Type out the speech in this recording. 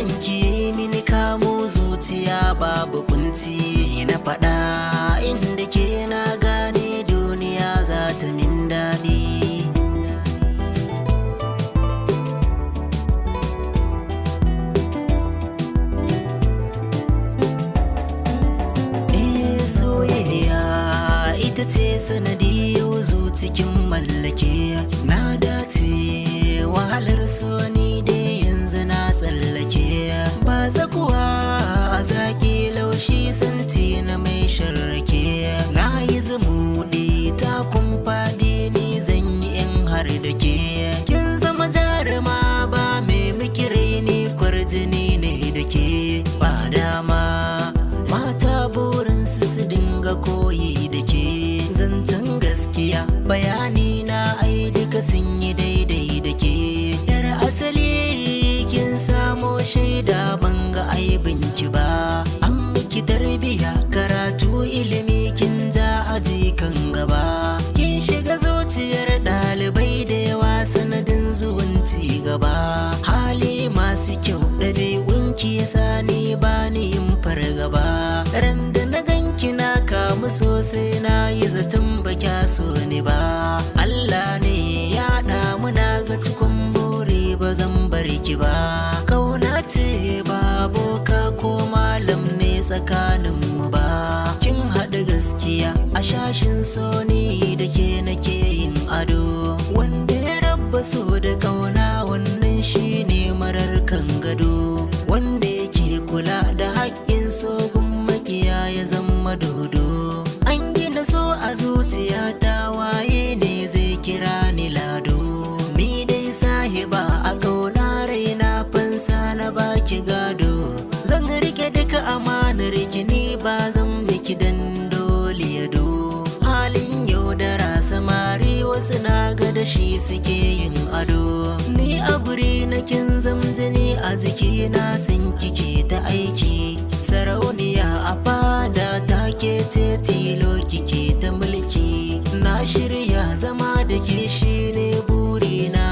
Sanki yayi mini kamo zuciya babu kunci na faɗa inda ke na gane duniya za ta min daɗi. Soyayya ita ce sanadiyar cikin mallake na dace wahalar so ni dai yanzu na tsallake ba zakuwa a zaki laushi santi na mai sharrake na yi zumuɗi ta kumfaɗi ni zan yi in har da ke kin zama jaruma ba mai mikirai ni kwarjini ne da ke ba dama mata burinsu su dinga koyi da ke zancen gaskiya bayani na ai duka sun yi daidai da ke yar asali kin samo shaida ban ga aibinki ba an miki tarbiya karatu ilimi kin ja aji kan gaba kin shiga zuciyar ɗalibai da yawa sanadin zuwan ci gaba hali masu kyau ɗabi'unki yasa ni ba ni yin fargaba ran da na ganki na kamu sosai na yi zaton ba kya so ni ba Allah ne ya damu na ga cikon buri ba zan bar ki ba kauna ce ba boka ko malam ne tsakanin mu ba kin haɗa gaskiya a shashin so ni da ke nake yin ado wanda ya rabba so da kauna wannan shine marar kan gado wanda yake kula da haƙƙin so makiya ya zama dodo an gina so a zuciya ta waye ne zai kira ni lado ni dai sahiba a kauna raina fansa na baki gado zan rike duka amanar ki ni ba zan miki dan dole yado halin yaudara samari wasu na ga da shi suke yin ado ni a guri na kin zamjini a jiki na san kike ta aiki sarauniya a fada ta ke ce tilo kike ta mulki na shirya zama da ke shine burina